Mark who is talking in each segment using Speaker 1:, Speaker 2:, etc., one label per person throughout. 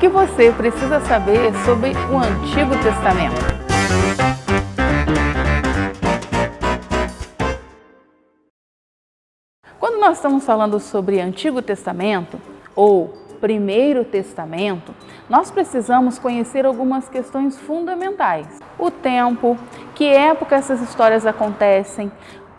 Speaker 1: que você precisa saber sobre o Antigo Testamento. Quando nós estamos falando sobre Antigo Testamento ou Primeiro Testamento, nós precisamos conhecer algumas questões fundamentais. O tempo, que época essas histórias acontecem,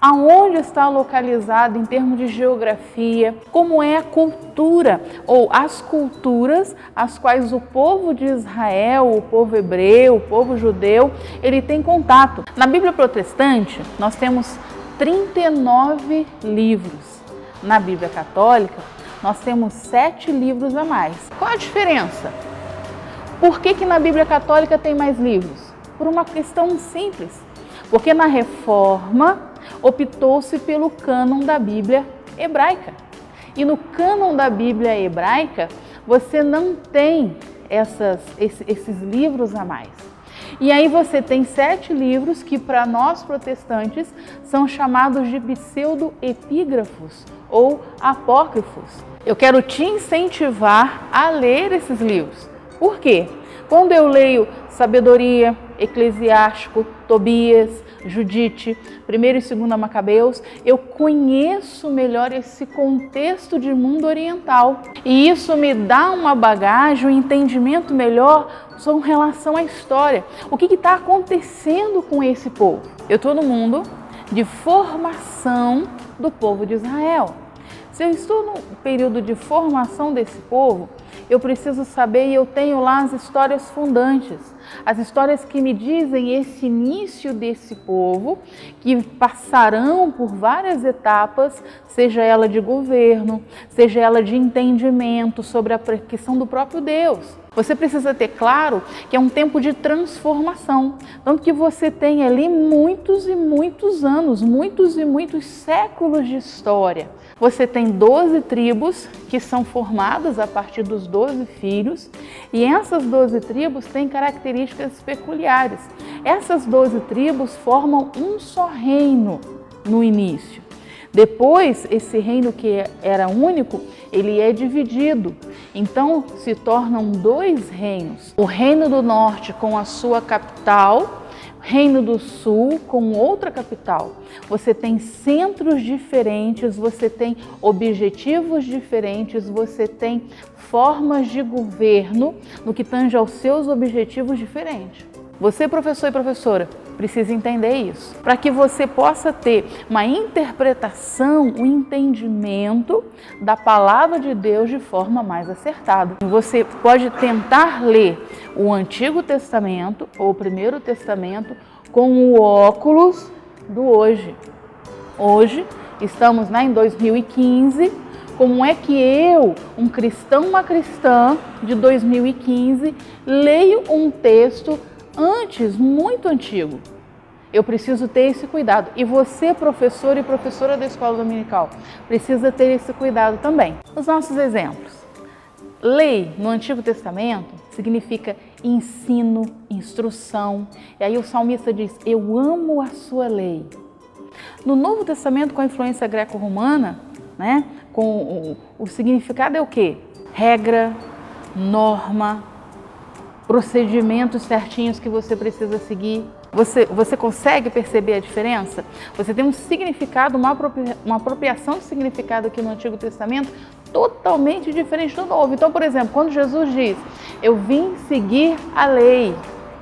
Speaker 1: aonde está localizado em termos de geografia, como é a cultura ou as culturas as quais o povo de Israel, o povo hebreu, o povo judeu, ele tem contato. Na Bíblia protestante, nós temos 39 livros. Na Bíblia católica, nós temos 7 livros a mais. Qual a diferença? Por que na Bíblia católica tem mais livros? Por uma questão simples. Porque na Reforma optou-se pelo cânon da Bíblia hebraica. E no cânon da Bíblia hebraica, você não tem esses livros a mais. E aí você tem 7 livros que para nós protestantes são chamados de pseudo-epígrafos ou apócrifos. Eu quero te incentivar a ler esses livros. Por quê? Quando eu leio Sabedoria, Eclesiástico, Tobias, Judite, 1º e 2º Macabeus, eu conheço melhor esse contexto de mundo oriental. E isso me dá uma bagagem, um entendimento melhor com relação à história. O que está acontecendo com esse povo? Eu estou no mundo de formação do povo de Israel. Se eu estou no período de formação desse povo, eu preciso saber e eu tenho lá as histórias fundantes, as histórias que me dizem esse início desse povo, que passarão por várias etapas, seja ela de governo, seja ela de entendimento sobre a questão do próprio Deus. Você precisa ter claro que é um tempo de transformação, tanto que você tem ali muitos e muitos anos, muitos e muitos séculos de história. Você tem 12 tribos que são formadas a partir dos 12 filhos e essas 12 tribos têm características peculiares. Essas 12 tribos formam um só reino no início. Depois, esse reino que era único, ele é dividido. Então, se tornam 2 reinos. O Reino do Norte com a sua capital, Reino do Sul com outra capital. Você tem centros diferentes, você tem objetivos diferentes, você tem formas de governo no que tange aos seus objetivos diferentes. Você, professor e professora, precisa entender isso, para que você possa ter uma interpretação, um entendimento da palavra de Deus de forma mais acertada. Você pode tentar ler o Antigo Testamento ou o Primeiro Testamento com o óculos do hoje. Hoje, estamos em 2015, como é que eu, um cristão, uma cristã de 2015, leio um texto antes, muito antigo? Eu preciso ter esse cuidado. E você, professor e professora da escola dominical, precisa ter esse cuidado também. Os nossos exemplos. Lei no Antigo Testamento significa ensino, instrução. E aí o salmista diz, eu amo a sua lei. No Novo Testamento, com a influência greco-romana, né, com o significado é o quê? Regra, norma, procedimentos certinhos que você precisa seguir. Você consegue perceber a diferença? Você tem um significado, uma apropriação de significado aqui no Antigo Testamento totalmente diferente do Novo. Então, por exemplo, quando Jesus diz, eu vim seguir a lei,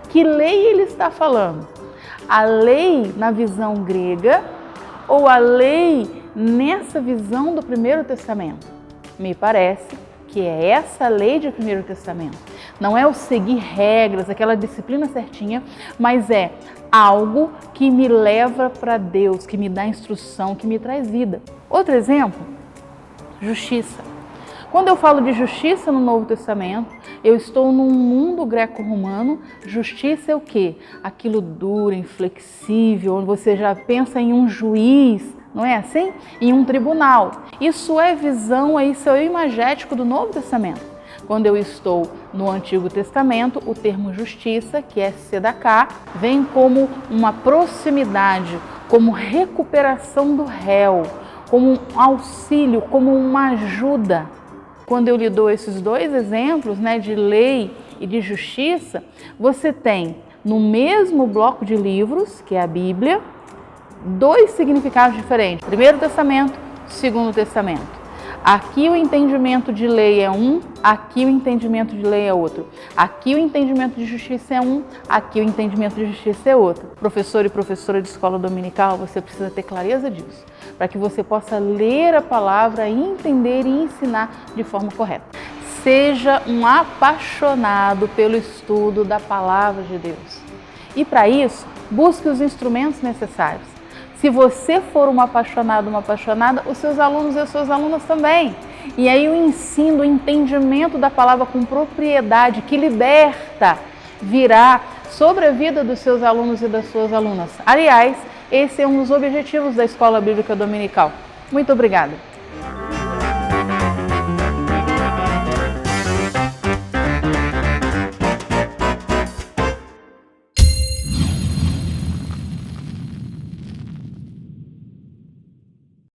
Speaker 1: que lei ele está falando? A lei na visão grega ou a lei nessa visão do Primeiro Testamento? Me parece que é essa lei de Primeiro Testamento. Não é o seguir regras, aquela disciplina certinha, mas é algo que me leva para Deus, que me dá instrução, que me traz vida. Outro exemplo, justiça. Quando eu falo de justiça no Novo Testamento, eu estou num mundo greco-romano. Justiça é o quê? Aquilo duro, inflexível, onde você já pensa em um juiz, não é assim? Em um tribunal. Isso é visão, isso é o imagético do Novo Testamento. Quando eu estou no Antigo Testamento, o termo justiça, que é sedaká, vem como uma proximidade, como recuperação do réu, como um auxílio, como uma ajuda. quando eu lhe dou esses dois exemplos, né, de lei e de justiça, você tem no mesmo bloco de livros, que é a Bíblia, dois significados diferentes, Primeiro Testamento, Segundo Testamento. Aqui o entendimento de lei é um, aqui o entendimento de lei é outro. Aqui o entendimento de justiça é um, aqui o entendimento de justiça é outro. Professor e professora de escola dominical, você precisa ter clareza disso, para que você possa ler a palavra, entender e ensinar de forma correta. Seja um apaixonado pelo estudo da palavra de Deus. E para isso, busque os instrumentos necessários. Se você for um apaixonado, uma apaixonada, os seus alunos e as suas alunas também. E aí o ensino, o entendimento da palavra com propriedade, que liberta, virá sobre a vida dos seus alunos e das suas alunas. Aliás, esse é um dos objetivos da Escola Bíblica Dominical. Muito obrigada!